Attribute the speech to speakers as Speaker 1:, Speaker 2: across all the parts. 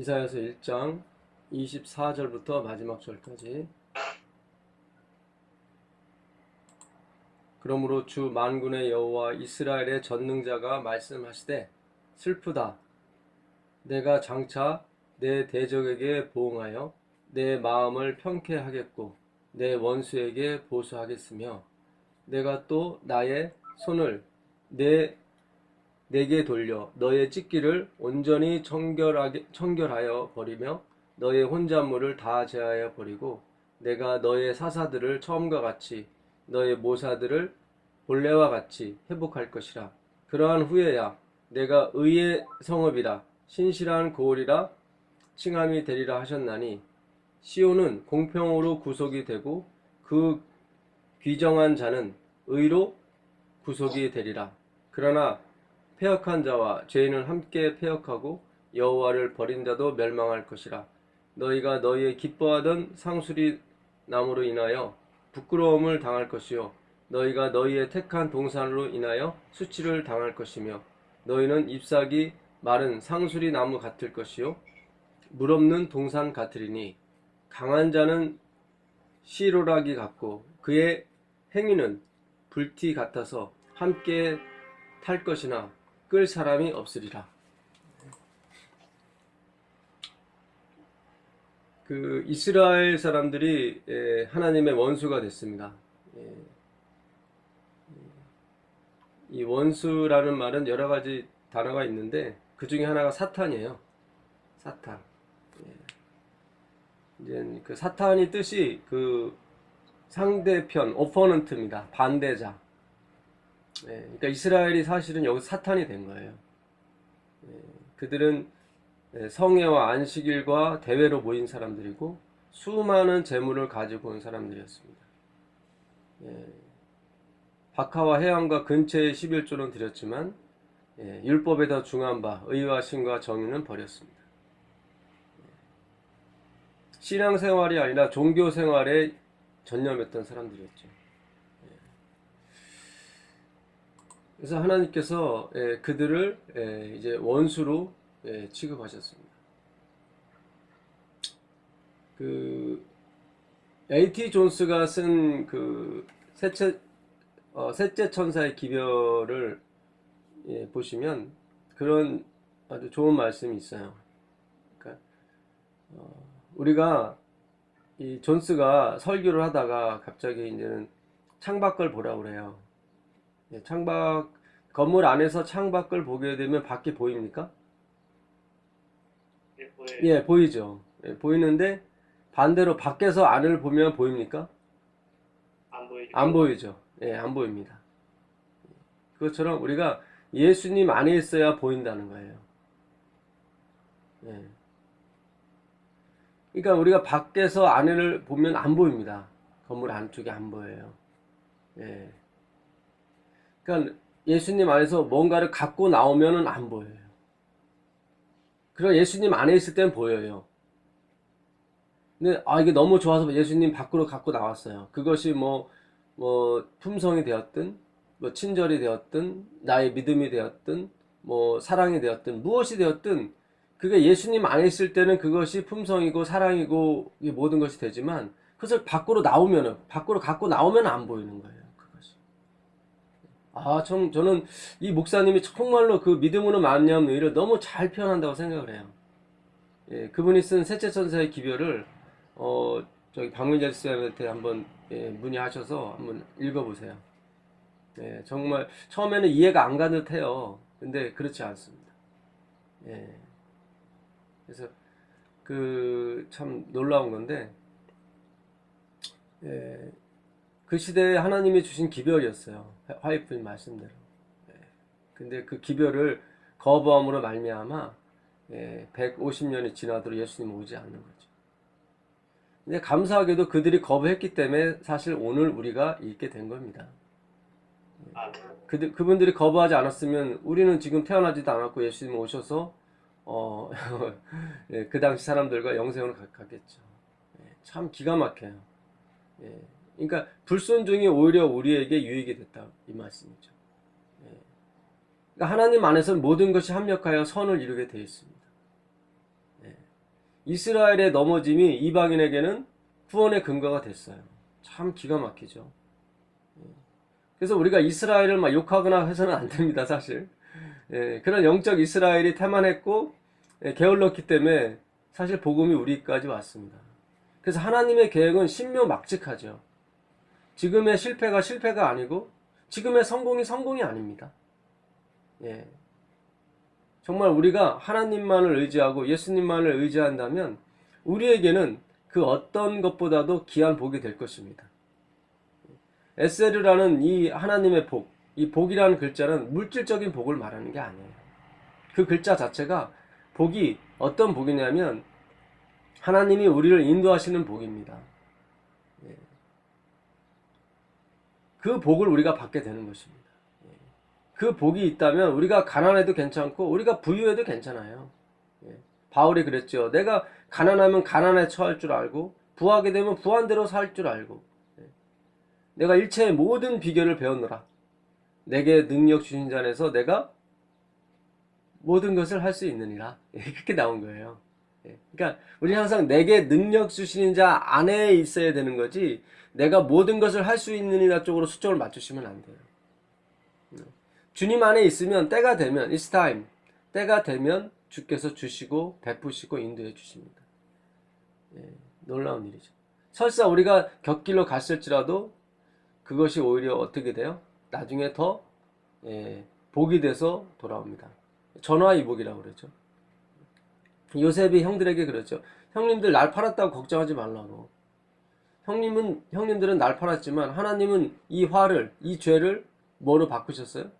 Speaker 1: 이사야서 1장 24절부터 마지막 절까지. 그러므로 주 만군의 여호와 이스라엘의 전능자가 말씀하시되 슬프다. 내가 장차 내 대적에게 보응하여 내 마음을 편케 하겠고 내 원수에게 보수하겠으며 내가 또 나의 손을 내게 돌려 너의 찢기를 온전히 청결하여 버리며 너의 혼잣물을 다 제하여 버리고 내가 너의 사사들을 처음과 같이 너의 모사들을 본래와 같이 회복할 것이라. 그러한 후에야 내가 의의 성읍이라 신실한 고을이라 칭함이 되리라 하셨나니 시온은 공평으로 구속이 되고 그 귀정한 자는 의로 구속이 되리라. 그러나 패역한 자와 죄인은 함께 패역하고 여호와를 버린 자도 멸망할 것이라. 너희가 너희의 기뻐하던 상수리 나무로 인하여 부끄러움을 당할 것이요 너희가 너희의 택한 동산으로 인하여 수치를 당할 것이며 너희는 잎사귀 마른 상수리 나무 같을 것이요 물 없는 동산 같으리니 강한 자는 시로라기 같고 그의 행위는 불티 같아서 함께 탈 것이나 끌 사람이 없으리라. 그 이스라엘 사람들이 하나님의 원수가 됐습니다. 이 원수라는 말은 여러 가지 단어가 있는데 그 중에 하나가 사탄이에요. 사탄. 이제 그 사탄이 뜻이 그 상대편, 오퍼넌트입니다. 반대자. 그러니까 이스라엘이 사실은 여기서 사탄이 된 거예요. 그들은 성회와 안식일과 대회로 모인 사람들이고 수많은 재물을 가지고 온 사람들이었습니다. 박하와 해양과 근처의 11조는 드렸지만 율법에 더 중한 바 의와 신과 정의는 버렸습니다. 신앙생활이 아니라 종교생활에 전념했던 사람들이었죠. 그래서 하나님께서 그들을 이제 원수로 취급하셨습니다. 그 A.T. 존스가 쓴 그 셋째 천사의 기별을 보시면 그런 아주 좋은 말씀이 있어요. 그러니까 우리가 이 존스가 설교를 하다가 갑자기 이제는 창밖을 보라고 그래요. 창밖, 건물 안에서 창밖을 보게 되면 밖이 보입니까?
Speaker 2: 예, 보여요.
Speaker 1: 예, 보이죠. 보이는데 반대로 밖에서 안을 보면 보입니까?
Speaker 2: 안 보이죠.
Speaker 1: 안 보이죠. 예, 안 보입니다. 그것처럼 우리가 예수님 안에 있어야 보인다는 거예요. 예. 그러니까 우리가 밖에서 안을 보면 안 보입니다. 건물 안쪽이 안 보여요. 예. 그러니까 예수님 안에서 뭔가를 갖고 나오면은 안 보여요. 그리고 예수님 안에 있을 땐 보여요. 근데 이게 너무 좋아서 예수님 밖으로 갖고 나왔어요. 그것이 뭐 품성이 되었든 뭐 친절이 되었든 나의 믿음이 되었든 뭐 사랑이 되었든 무엇이 되었든 그게 예수님 안에 있을 때는 그것이 품성이고 사랑이고 모든 것이 되지만 그것을 밖으로 갖고 나오면 안 보이는 거예요. 저는 이 목사님이 정말로 그 믿음으로 말미암는 의를 너무 잘 표현한다고 생각을 해요. 그분이 쓴 셋째 천사의 기별을 저기 박민재 쌤한테 한번 문의하셔서 한번 읽어보세요. 정말 처음에는 이해가 안 가는 듯해요. 근데 그렇지 않습니다. 그래서 그 참 놀라운 건데 그 시대에 하나님이 주신 기별이었어요. 화이프님 말씀대로. 근데 그 기별을 거부함으로 말미암아 150년이 지나도록 예수님 오지 않는 거죠. 근데 감사하게도 그들이 거부했기 때문에 사실 오늘 우리가 읽게 된 겁니다. 그분들이 거부하지 않았으면 우리는 지금 태어나지도 않았고 예수님 오셔서 그 당시 사람들과 영생으로 갔겠죠. 참 기가 막혀요. 그러니까 불순종이 오히려 우리에게 유익이 됐다 이 말씀이죠. 그러니까 하나님 안에서는 모든 것이 합력하여 선을 이루게 되어 있습니다. 이스라엘의 넘어짐이 이방인에게는 구원의 근거가 됐어요. 참 기가 막히죠. 그래서 우리가 이스라엘을 막 욕하거나 해서는 안 됩니다, 사실. 그런 영적 이스라엘이 태만했고 게을렀기 때문에 사실 복음이 우리까지 왔습니다. 그래서 하나님의 계획은 신묘막측하죠. 지금의 실패가 실패가 아니고 지금의 성공이 성공이 아닙니다. 정말 우리가 하나님만을 의지하고 예수님만을 의지한다면 우리에게는 그 어떤 것보다도 귀한 복이 될 것입니다. 에세르라는 이 하나님의 복, 이 복이라는 글자는 물질적인 복을 말하는 게 아니에요. 그 글자 자체가 복이 어떤 복이냐면 하나님이 우리를 인도하시는 복입니다. 그 복을 우리가 받게 되는 것입니다. 그 복이 있다면 우리가 가난해도 괜찮고 우리가 부유해도 괜찮아요. 바울이 그랬죠. 내가 가난하면 가난에 처할 줄 알고 부하게 되면 부한 대로 살 줄 알고 내가 일체의 모든 비결을 배웠노라. 내게 능력 주신 자 안에서 내가 모든 것을 할 수 있느니라. 그렇게 나온 거예요. 그러니까 우리 항상 내게 능력 주시는 자 안에 있어야 되는 거지 내가 모든 것을 할 수 있느니라 쪽으로 수점을 맞추시면 안 돼요. 주님 안에 있으면 때가 되면 it's time. 때가 되면 주께서 주시고 베푸시고 인도해 주십니다. 놀라운 일이죠. 설사 우리가 곁길로 갔을지라도 그것이 오히려 어떻게 돼요? 나중에 더 복이 돼서 돌아옵니다. 전화위복이라고 그러죠. 요셉이 형들에게 그러죠. 형님들 날 팔았다고 걱정하지 말라고. 형님들은 날 팔았지만 하나님은 이 화를, 이 죄를 뭐로 바꾸셨어요?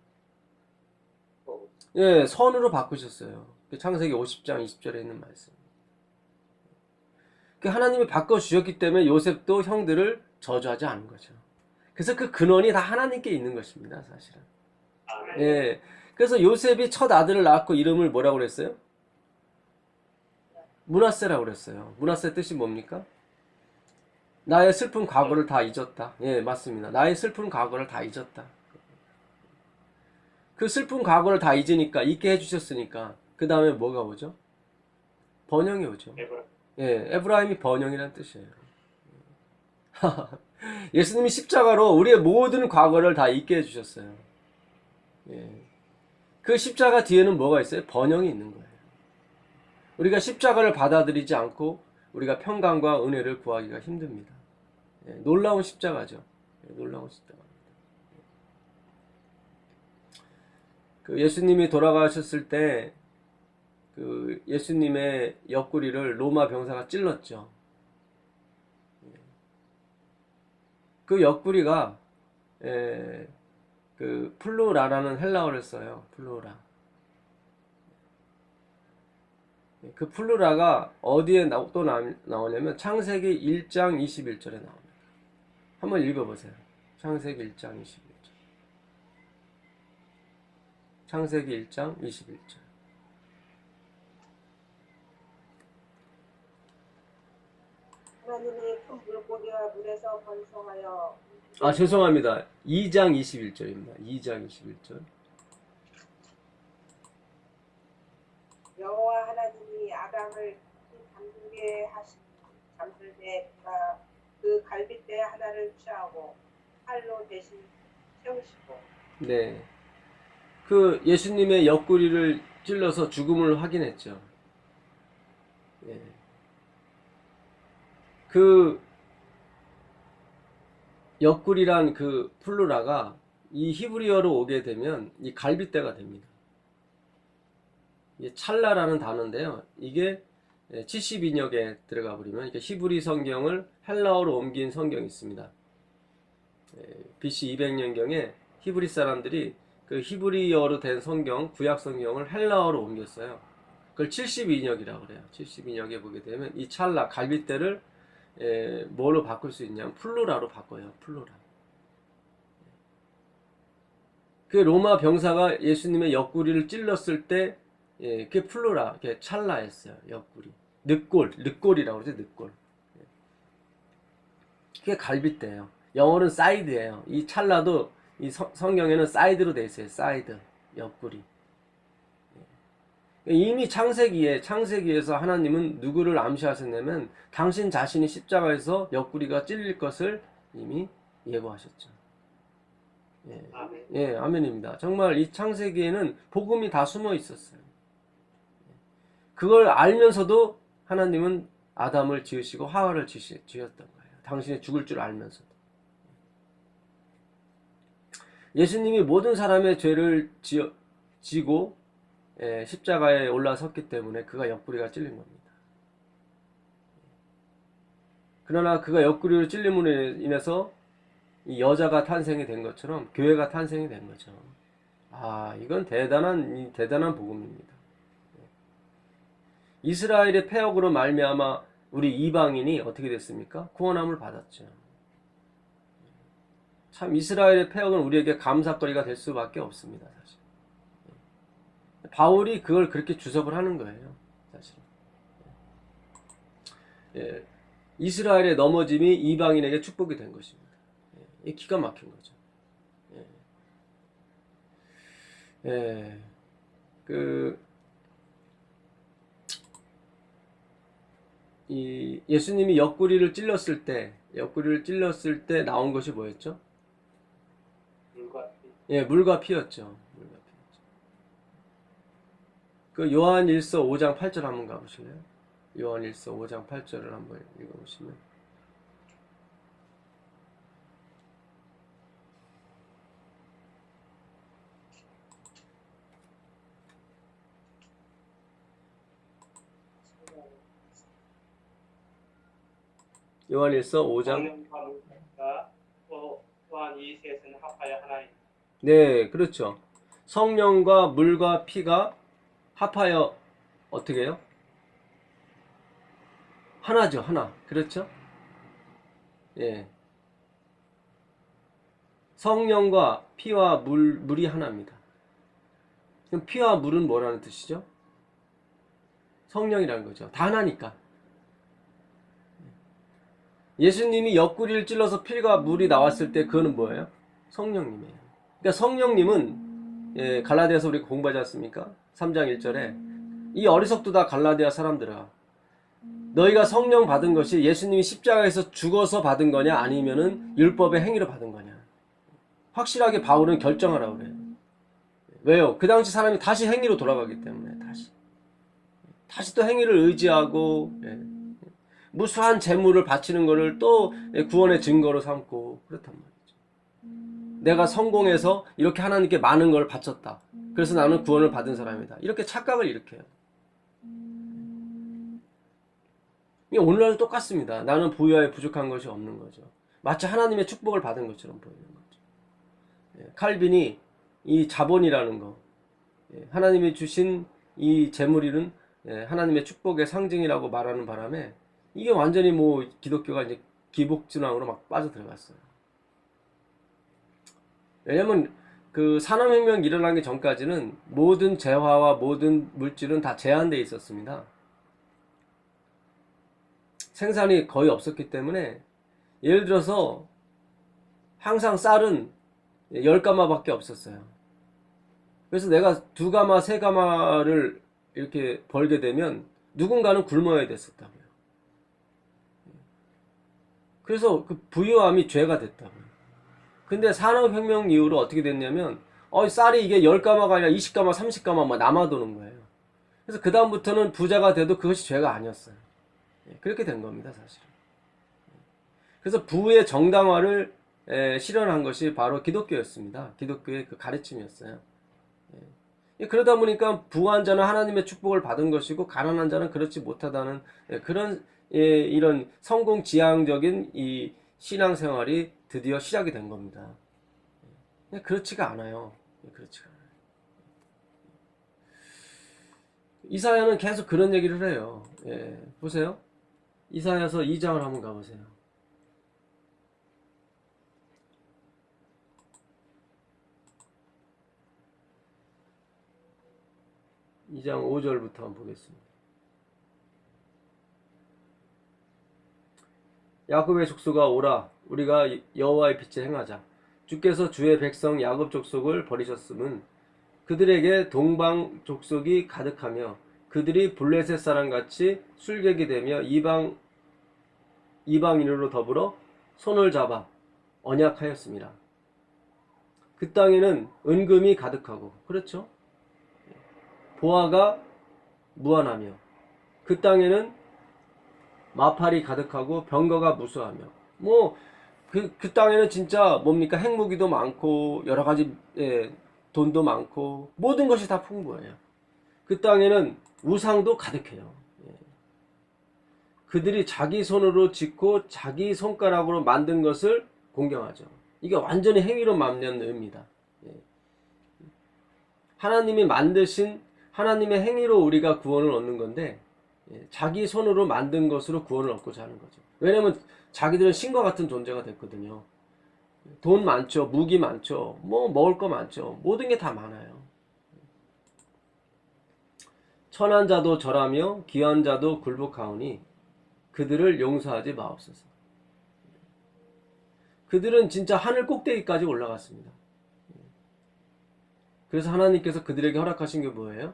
Speaker 1: 선으로 바꾸셨어요. 창세기 50장 20절에 있는 말씀. 하나님이 바꿔주셨기 때문에 요셉도 형들을 저주하지 않은 거죠. 그래서 그 근원이 다 하나님께 있는 것입니다, 사실은. 그래서 요셉이 첫 아들을 낳았고 이름을 뭐라고 그랬어요? 므낫세라고 그랬어요. 므낫세 뜻이 뭡니까? 나의 슬픈 과거를 다 잊었다. 맞습니다. 나의 슬픈 과거를 다 잊었다. 그 슬픈 과거를 다 잊으니까, 잊게 해주셨으니까, 그 다음에 뭐가 오죠? 번영이 오죠. 에브라임이 번영이라는 뜻이에요. 예수님이 십자가로 우리의 모든 과거를 다 잊게 해주셨어요. 그 십자가 뒤에는 뭐가 있어요? 번영이 있는 거예요. 우리가 십자가를 받아들이지 않고 우리가 평강과 은혜를 구하기가 힘듭니다. 놀라운 십자가죠. 놀라운 십자가입니다. 그 예수님이 돌아가셨을 때 그 예수님의 옆구리를 로마 병사가 찔렀죠. 그 옆구리가 그 플루라라는 헬라어를 써요. 플루라. 그 플루라가 어디에 또 나오냐면 창세기 1장 21절에 나옵니다. 한번 읽어보세요. 창세기 1장 21절. 창세기 1장 21절.
Speaker 3: 하나님이 큰 물고기와 물에서 번성하여
Speaker 1: 죄송합니다. 2장 21절입니다. 2장 21절.
Speaker 3: 여호와 하나님이 아담을 잠들게 하신 잠들게 그 갈빗대 하나를 취하고 칼로 대신 채우시고
Speaker 1: 네. 그 예수님의 옆구리를 찔러서 죽음을 확인했죠. 그 옆구리란 그 플루라가 이 히브리어로 오게 되면 이 갈빗대가 됩니다. 이게 찰나라는 단어인데요. 이게 72역에 들어가 버리면 이렇게 히브리 성경을 헬라어로 옮긴 성경이 있습니다. BC 200년경에 히브리 사람들이 그 히브리어로 된 성경, 구약 성경을 헬라어로 옮겼어요. 그걸 72역이라고 그래요. 72역에 보게 되면 이 찰나, 갈빗대를 뭐로 바꿀 수 있냐면 플루라로 바꿔요. 플루라. 그 로마 병사가 예수님의 옆구리를 찔렀을 때 그게 플루라, 그게 찰나였어요. 옆구리. 늑골이라고 그러죠. 늑골. 그게 갈빗대예요. 영어는 사이드예요. 이 찰나도 이 성경에는 사이드로 돼 있어요. 사이드, 옆구리. 이미 창세기에서 하나님은 누구를 암시하셨냐면 당신 자신이 십자가에서 옆구리가 찔릴 것을 이미 예고하셨죠. 예,
Speaker 2: 아멘.
Speaker 1: 예, 아멘입니다. 정말 이 창세기에는 복음이 다 숨어 있었어요. 그걸 알면서도 하나님은 아담을 지으시고 하와를 지었던 거예요. 당신이 죽을 줄 알면서도. 예수님이 모든 사람의 죄를 지고 십자가에 올라섰기 때문에 그가 옆구리가 찔린 겁니다. 그러나 그가 옆구리로 찔림으로 인해서 이 여자가 탄생이 된 것처럼 교회가 탄생이 된 거죠. 아, 이건 대단한 복음입니다. 이스라엘의 패역으로 말미암아 우리 이방인이 어떻게 됐습니까? 구원함을 받았죠. 참 이스라엘의 패역은 우리에게 감사거리가 될 수밖에 없습니다. 사실. 바울이 그걸 그렇게 주석을 하는 거예요. 사실. 예, 이스라엘의 넘어짐이 이방인에게 축복이 된 것입니다. 예, 기가 막힌 거죠. 예, 예수님이 옆구리를 찔렀을 때 나온 것이 뭐였죠?
Speaker 2: 물과 피.
Speaker 1: 예, 물과 피였죠. 그 요한일서 5장 8절 한번 가보실래요? 요한일서 5장 8절을 한번 읽어보시면. 요한일서 5장.
Speaker 2: 성령과 물과 또한 이 셋은 합하여 하나님.
Speaker 1: 네, 그렇죠. 성령과 물과 피가 합하여 어떻게 해요? 하나죠, 하나. 그렇죠? 예. 성령과 피와 물이 하나입니다. 그럼 피와 물은 뭐라는 뜻이죠? 성령이라는 거죠. 다 하나니까. 예수님이 옆구리를 찔러서 피가 물이 나왔을 때 그거는 뭐예요? 성령님이에요. 그러니까 성령님은 갈라디아서 우리 공부하지 않습니까? 3장 1절에 이 어리석도다 갈라디아 사람들아, 너희가 성령 받은 것이 예수님이 십자가에서 죽어서 받은 거냐 아니면은 율법의 행위로 받은 거냐. 확실하게 바울은 결정하라고 그래요. 왜요? 그 당시 사람이 다시 행위로 돌아가기 때문에 다시 또 행위를 의지하고 무수한 재물을 바치는 것을 또 구원의 증거로 삼고 그렇단 말이죠. 내가 성공해서 이렇게 하나님께 많은 걸 바쳤다. 그래서 나는 구원을 받은 사람이다. 이렇게 착각을 일으켜요. 오늘날도 똑같습니다. 나는 부유하에 부족한 것이 없는 거죠. 마치 하나님의 축복을 받은 것처럼 보이는 거죠. 칼빈이 이 자본이라는 거, 하나님이 주신 이 재물이는 하나님의 축복의 상징이라고 말하는 바람에 이게 완전히 뭐 기독교가 이제 기복진앙으로 막 빠져들어갔어요. 왜냐면 그 산업혁명 일어나기 전까지는 모든 재화와 모든 물질은 다 제한되어 있었습니다. 생산이 거의 없었기 때문에 예를 들어서 항상 쌀은 10가마밖에 없었어요. 그래서 내가 2가마, 3가마를 이렇게 벌게 되면 누군가는 굶어야 됐었다고요. 그래서 그 부유함이 죄가 됐다고요. 근데 산업혁명 이후로 어떻게 됐냐면 쌀이 이게 10가마가 아니라 20가마, 30가마 막 남아도는 거예요. 그래서 그 다음부터는 부자가 돼도 그것이 죄가 아니었어요. 그렇게 된 겁니다, 사실은. 그래서 부의 정당화를 실현한 것이 바로 기독교였습니다. 기독교의 그 가르침이었어요. 그러다 보니까 부한 자는 하나님의 축복을 받은 것이고 가난한 자는 그렇지 못하다는 그런 이런 성공지향적인 이 신앙생활이 드디어 시작이 된 겁니다. 그렇지가 않아요. 그렇지가 않아요. 이사야는 계속 그런 얘기를 해요. 보세요. 이사야서 2장을 한번 가보세요. 2장 5절부터 한번 보겠습니다. 야곱의 족속아 오라, 우리가 여호와의 빛에 행하자. 주께서 주의 백성 야곱 족속을 버리셨음은 그들에게 동방 족속이 가득하며 그들이 블레셋 사람같이 술객이 되며 이방인으로 더불어 손을 잡아 언약하였습니다. 그 땅에는 은금이 가득하고, 그렇죠? 보화가 무한하며 그 땅에는 마팔이 가득하고 병거가 무수하며, 그 땅에는 진짜 뭡니까? 핵무기도 많고 여러 가지 돈도 많고 모든 것이 다 풍부해요. 그 땅에는 우상도 가득해요. 그들이 자기 손으로 짓고 자기 손가락으로 만든 것을 공경하죠. 이게 완전히 행위로 맞는 의미다. 하나님이 만드신 하나님의 행위로 우리가 구원을 얻는 건데, 자기 손으로 만든 것으로 구원을 얻고자 하는 거죠. 왜냐면 자기들은 신과 같은 존재가 됐거든요. 돈 많죠, 무기 많죠, 먹을 거 많죠, 모든 게 다 많아요. 천한 자도 절하며 귀한 자도 굴복하오니 그들을 용서하지 마옵소서. 그들은 진짜 하늘 꼭대기까지 올라갔습니다. 그래서 하나님께서 그들에게 허락하신 게 뭐예요?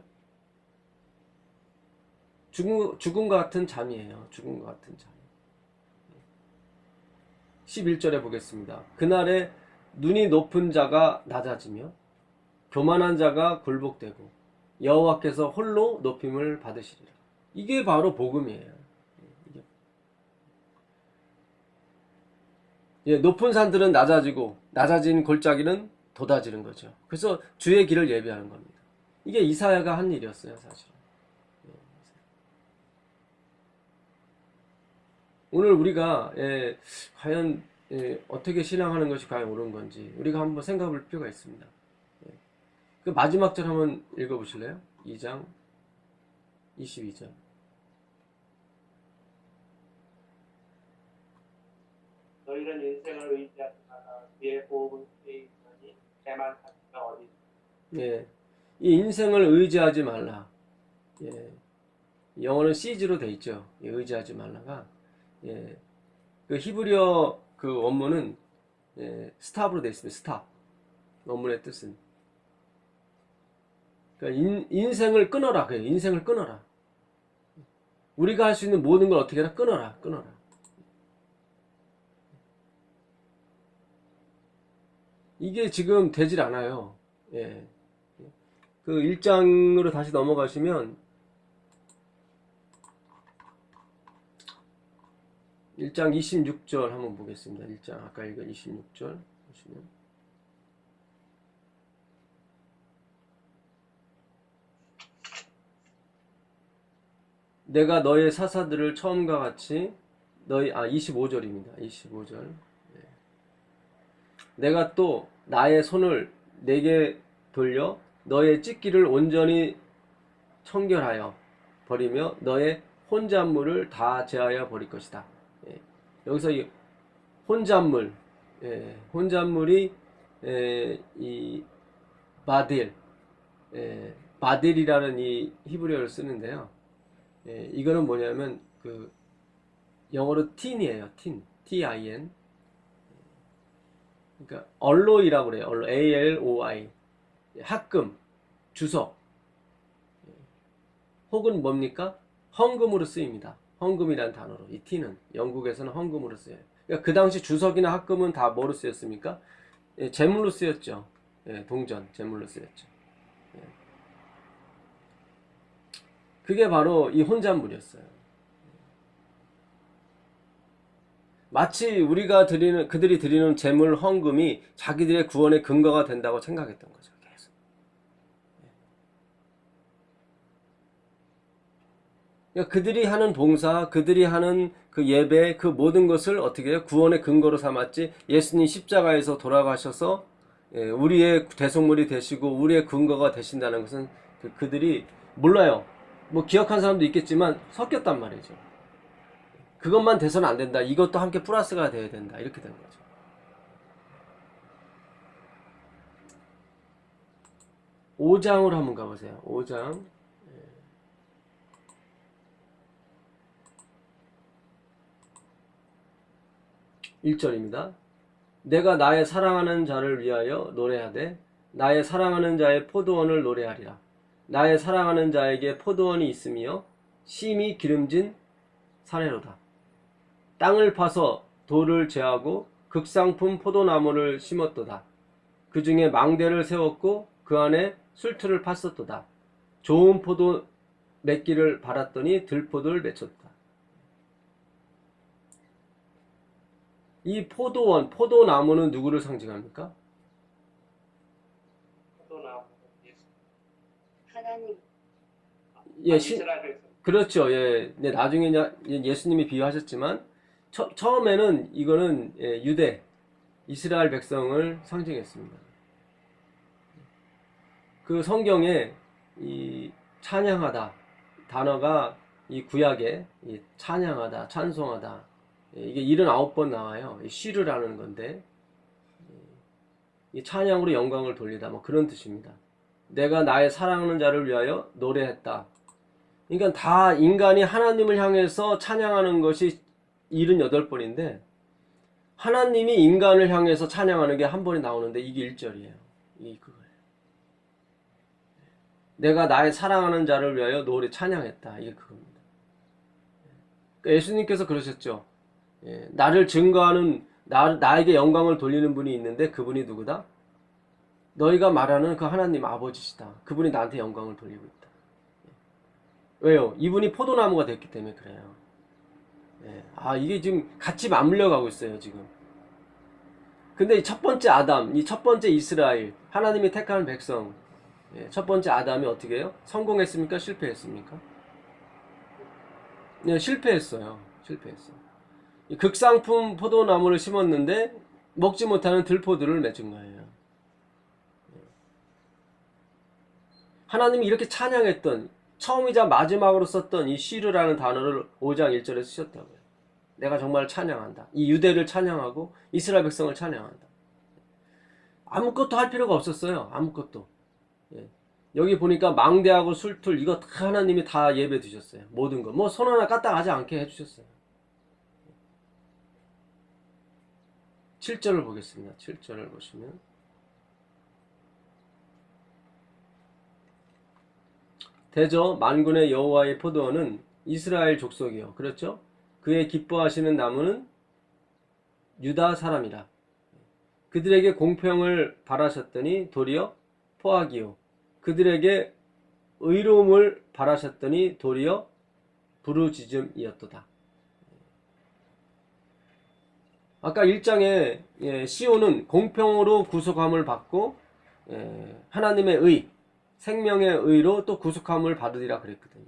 Speaker 1: 죽음과 같은 잠이에요. 죽음과 같은 잠. 11절에 보겠습니다. 그날에 눈이 높은 자가 낮아지며 교만한 자가 굴복되고 여호와께서 홀로 높임을 받으시리라. 이게 바로 복음이에요. 높은 산들은 낮아지고 낮아진 골짜기는 돋아지는 거죠. 그래서 주의 길을 예비하는 겁니다. 이게 이사야가 한 일이었어요, 사실. 오늘 우리가 과연 어떻게 신앙하는 것이 과연 옳은 건지 우리가 한번 생각해 볼 필요가 있습니다. 그 마지막 절 한번 읽어보실래요? 2장 22절.
Speaker 2: 너희는 인생을 의지하지 마라. 그의 보험은 그에 있으니 대만 가치가 어디.
Speaker 1: 이 인생을 의지하지 말라. 영어는 시즈로 돼 있죠. 의지하지 말라가. 그 히브리어 그 원문은 스탑으로 돼 있습니다. 스탑. 원문의 뜻은. 그러니까 인생을 끊어라. 그래요. 인생을 끊어라. 우리가 할 수 있는 모든 걸 어떻게 해라? 끊어라. 이게 지금 되질 않아요. 그 1장으로 다시 넘어가시면 1장 26절 한번 보겠습니다. 1장 아까 읽은 26절 보시면 내가 너의 사사들을 처음과 같이 25절입니다. 25절. 내가 또 나의 손을 내게 돌려 너의 찢기를 온전히 청결하여 버리며 너의 혼잣물을 다 제하여 버릴 것이다. 여기서 이 혼잣물, 혼잣물이 이 바딜이라는 이 히브리어를 쓰는데요. 이거는 뭐냐면 그 영어로 tin이에요. tin. 그러니까 alloy라고 그래요. ALOI. 합금, 주석. 혹은 뭡니까? 헌금으로 쓰입니다. 헌금이라는 단어로. 이 tin은 영국에서는 헌금으로 쓰여요. 그러니까 그 당시 주석이나 합금은 다 뭐로 쓰였습니까? 제물로 쓰였죠. 동전, 제물로 쓰였죠. 그게 바로 이 혼잣물이었어요. 마치 그들이 드리는 제물 헌금이 자기들의 구원의 근거가 된다고 생각했던 거죠. 계속. 그러니까 그들이 하는 봉사, 그들이 하는 그 예배, 그 모든 것을 어떻게 해요? 구원의 근거로 삼았지. 예수님 십자가에서 돌아가셔서 우리의 대속물이 되시고 우리의 근거가 되신다는 것은 그들이 몰라요. 기억한 사람도 있겠지만 섞였단 말이죠. 그것만 돼서는 안 된다. 이것도 함께 플러스가 돼야 된다. 이렇게 된 거죠. 오 5장으로 한번 가보세요. 5장. 1절입니다. 내가 나의 사랑하는 자를 위하여 노래하되 나의 사랑하는 자의 포도원을 노래하리라. 나의 사랑하는 자에게 포도원이 있으며 심히 기름진 사내로다. 땅을 파서 돌을 제하고 극상품 포도나무를 심었도다. 그 중에 망대를 세웠고 그 안에 술틀을 팠었도다. 좋은 포도 맺기를 바랐더니 들포도를 맺혔다. 이 포도원, 포도나무는 누구를 상징합니까?
Speaker 2: 포도나무 예수.
Speaker 3: 하나님.
Speaker 1: 예,
Speaker 2: 이스라엘 백성.
Speaker 1: 그렇죠. 예. 네, 나중에 예수님이 비유하셨지만 처음에는 이거는 유대 이스라엘 백성을 상징했습니다. 그 성경에 이 찬양하다 단어가 이 구약에 이 찬양하다, 찬송하다 이게 79번 나와요. 쉬르라는 건데 이 찬양으로 영광을 돌리다 뭐 그런 뜻입니다. 내가 나의 사랑하는 자를 위하여 노래했다. 그러니까 다 인간이 하나님을 향해서 찬양하는 것이 78번인데 하나님이 인간을 향해서 찬양하는 게 한 번이 나오는데 이게 1절이에요. 이게 그거예요. 내가 나의 사랑하는 자를 위하여 노래 찬양했다. 이게 그겁니다. 그러니까 예수님께서 그러셨죠. 나를 증거하는 나에게 영광을 돌리는 분이 있는데 그분이 누구다? 너희가 말하는 그 하나님 아버지시다. 그분이 나한테 영광을 돌리고 있다. 왜요? 이분이 포도나무가 됐기 때문에 그래요. 이게 지금 같이 맞물려 가고 있어요, 지금. 근데 이 첫 번째 아담, 이 첫 번째 이스라엘, 하나님이 택하는 백성, 첫 번째 아담이 어떻게 해요? 성공했습니까? 실패했습니까? 네, 실패했어요. 이 극상품 포도나무를 심었는데 먹지 못하는 들포들을 맺은 거예요. 하나님이 이렇게 찬양했던 처음이자 마지막으로 썼던 이 시르라는 단어를 5장 1절에 쓰셨다고요. 내가 정말 찬양한다. 이 유대를 찬양하고 이스라엘 백성을 찬양한다. 아무것도 할 필요가 없었어요. 아무것도. 여기 보니까 망대하고 술틀 이거 다 하나님이 다 예배 드셨어요. 모든 거. 뭐 손 하나 까딱하지 않게 해주셨어요. 7절을 보겠습니다. 7절을 보시면 대저 만군의 여호와의 포도원은 이스라엘 족속이요. 그렇죠? 그의 기뻐하시는 나무는 유다 사람이라. 그들에게 공평을 바라셨더니 도리어 포악이요. 그들에게 의로움을 바라셨더니 도리어 부르짖음이었도다. 아까 1장에 시온은 공평으로 구속함을 받고 하나님의 의, 생명의 의로 또 구속함을 받으리라 그랬거든요.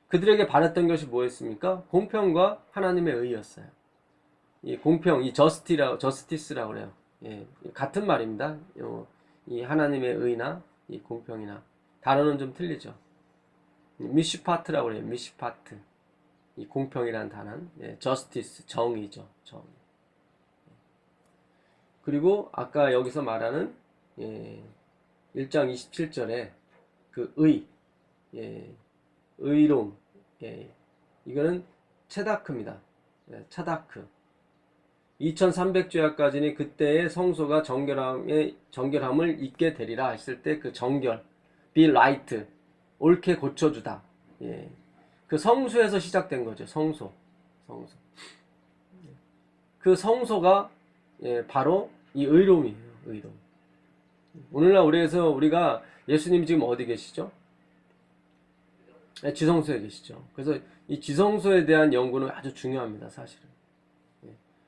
Speaker 1: 그들에게 바랐던 것이 뭐였습니까? 공평과 하나님의 의였어요. 이 공평, 이 저스티스라고 그래요. 같은 말입니다. 이 하나님의 의나 이 공평이나 단어는 좀 틀리죠. 미시파트라고 그래요. 미시파트. 이 공평이라는 단어는 저스티스, 정의죠. 정. 그리고 아까 여기서 말하는 1장 27절에 그 의, 의로움, 이거는 체다크입니다. 차다크. 2300주야까지는 그때의 성소가 정결함을 잊게 되리라 했을 때 그 정결, be right, 옳게 고쳐주다. 그 성소에서 시작된 거죠. 성소. 그 성소가 바로 이 의로움이에요. 의로움. 오늘날 우리가 예수님 지금 어디 계시죠? 지성소에 계시죠. 그래서 이 지성소에 대한 연구는 아주 중요합니다. 사실은.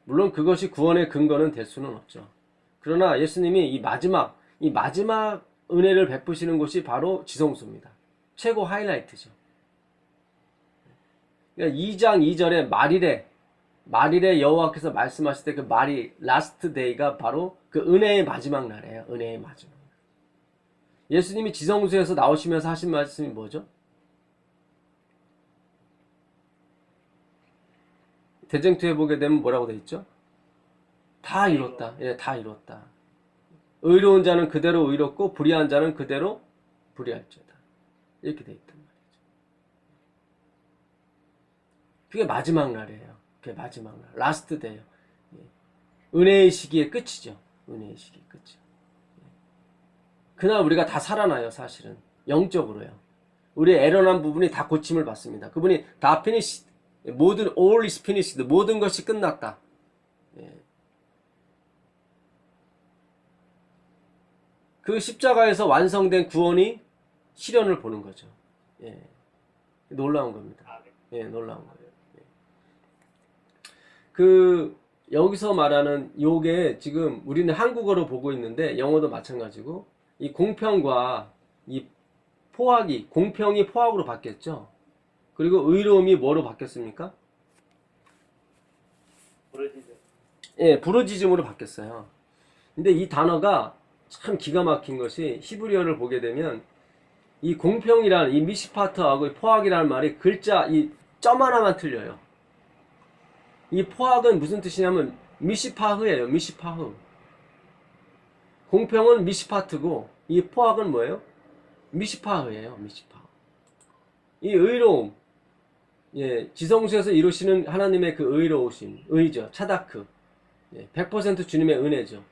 Speaker 1: 물론 그것이 구원의 근거는 될 수는 없죠. 그러나 예수님이 이 마지막 은혜를 베푸시는 곳이 바로 지성소입니다. 최고 하이라이트죠. 그러니까 2장 2절에 말일에 여호와께서 말씀하실 때 그 말이 라스트 데이가 바로 그 은혜의 마지막 날이에요. 은혜의 마지막 날. 예수님이 지성소에서 나오시면서 하신 말씀이 뭐죠? 대쟁투에 보게 되면 뭐라고 되어 있죠? 다 이뤘다. 다 이뤘다. 의로운 자는 그대로 의롭고 불의한 자는 그대로 불의할지어다. 이렇게 되어 있단 말이죠. 그게 마지막 날이에요. 그게 마지막 날. 라스트 데이요. 은혜의 시기의 끝이죠. 은혜의 시기의 끝이요. 그날 우리가 다 살아나요, 사실은. 영적으로요. 우리의 에러난 부분이 다 고침을 받습니다. 그분이 다 finished, 모든 all is finished, 모든 것이 끝났다. 예. 그 십자가에서 완성된 구원이 실현을 보는 거죠. 예. 놀라운 겁니다. 예, 놀라운 거예요. 예. 그 여기서 말하는 요게 지금 우리는 한국어로 보고 있는데 영어도 마찬가지고 이 공평과 이 포악이 공평이 포악으로 바뀌었죠. 그리고 의로움이 뭐로 바뀌었습니까?
Speaker 2: 부르짖음.
Speaker 1: 예, 부르짖음으로 바뀌었어요. 근데 이 단어가 참 기가 막힌 것이 히브리어를 보게 되면 이 공평이라는 이 미시파트하고 포악이라는 말이 글자 이 점 하나만 틀려요. 이 포악은 무슨 뜻이냐면 미시파흐예요. 미시파흐. 공평은 미시파트고 이 포악은 뭐예요? 미시파흐예요. 미시파흐. 이 의로움, 예, 지성소에서 이루시는 하나님의 그 의로우심, 의죠. 차다크. 예, 100% 주님의 은혜죠.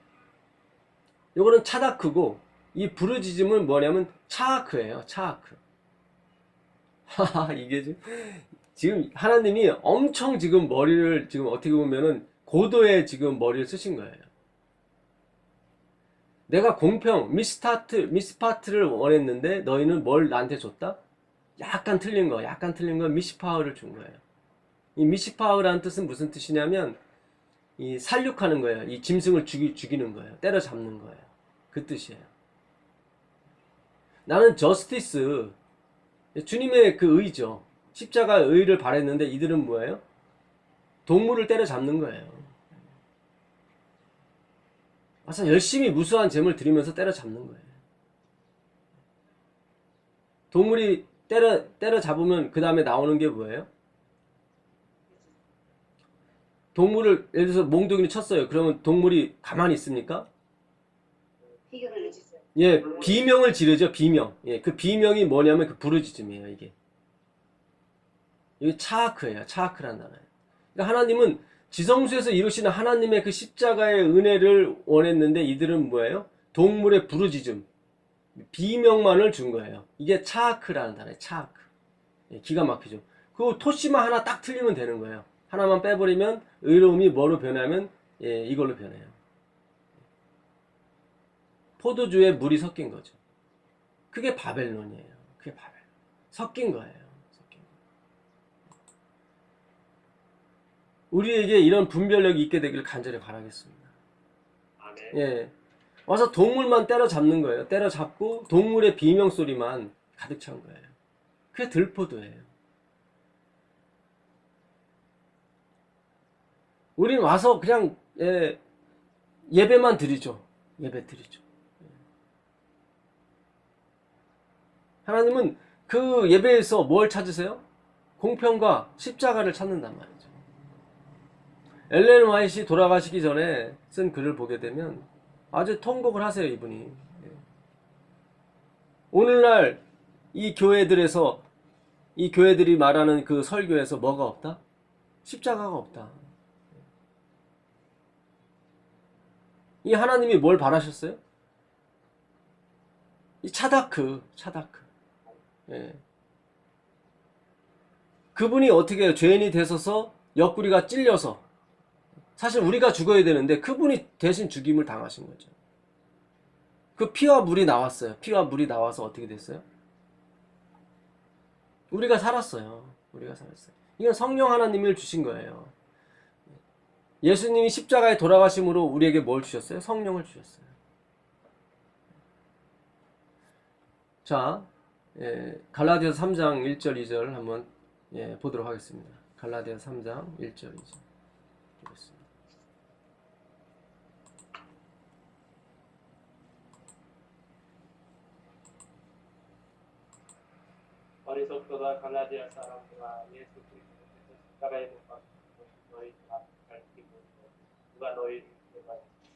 Speaker 1: 요거는 차다크고 이 부르짖음은 뭐냐면 차아크예요. 차아크. 하하, 이게 지금 하나님이 엄청 지금 머리를 지금 어떻게 보면은 고도의 지금 머리를 쓰신 거예요. 내가 공평, 미스파트를 원했는데 너희는 뭘 나한테 줬다? 약간 틀린 거 미시파흐를 준 거예요. 이 미시파흐라는 뜻은 무슨 뜻이냐면 이 살육하는 거예요. 이 짐승을 죽이는 거예요. 때려잡는 거예요. 그 뜻이에요. 나는 저스티스, 주님의 그 의죠. 십자가의 의를 바랬는데 이들은 뭐예요? 동물을 때려잡는 거예요. 와서 열심히 무수한 재물 드리면서 때려잡는 거예요. 동물이 때려잡으면 그 다음에 나오는 게 뭐예요? 동물을 예를 들어서 몽둥이를 쳤어요. 그러면 동물이 가만히 있습니까?
Speaker 3: 비결을 내주세요.
Speaker 1: 예, 비명을 지르죠. 비명. 예, 그 비명이 뭐냐면 그 부르짖음이에요. 이게 차아크예요. 차아크라는 단어예요. 그러니까 하나님은 지성소에서 이루시는 하나님의 그 십자가의 은혜를 원했는데 이들은 뭐예요? 동물의 부르짖음, 비명만을 준 거예요. 이게 차아크라는 단어예요. 차아크. 예, 기가 막히죠. 그 토시만 하나 딱 틀리면 되는 거예요. 하나만 빼버리면 의로움이 뭐로 변하면 예, 이걸로 변해요. 포도주에 물이 섞인 거죠. 그게 바벨론이에요. 그게 바벨론. 섞인 거예요. 우리에게 이런 분별력이 있게 되기를 간절히 바라겠습니다.
Speaker 2: 아멘.
Speaker 1: 예. 와서 동물만 때려잡는 거예요. 때려잡고 동물의 비명소리만 가득 찬 거예요. 그게 들포도예요. 우리는 와서 그냥 예배만 드리죠. 예배 드리죠. 하나님은 그 예배에서 뭘 찾으세요? 공평과 십자가를 찾는단 말이죠. 엘렌 화이트이 돌아가시기 전에 쓴 글을 보게 되면 아주 통곡을 하세요, 이분이. 오늘날 이 교회들에서 이 교회들이 말하는 그 설교에서 뭐가 없다? 십자가가 없다. 이 하나님이 뭘 바라셨어요? 이 차다크. 예. 그분이 어떻게 해요? 죄인이 되셔서 옆구리가 찔려서 사실 우리가 죽어야 되는데 그분이 대신 죽임을 당하신 거죠. 그 피와 물이 나왔어요. 피와 물이 나와서 어떻게 됐어요? 우리가 살았어요. 이건 성령 하나님을 주신 거예요. 예수님이 십자가에 돌아가심으로 우리에게 뭘 주셨어요? 성령을 주셨어요. 자, 갈라디아서 3장 1절 2절 한번 보도록 하겠습니다. 갈라디아서 3장 1절 2절 보겠습니다.
Speaker 2: 어리석도다 갈라디아 사람들아 예수 그리스도께서 십자가에 못 박힌 것이 너희 다 밝히고 누가 너희를 인도하였으며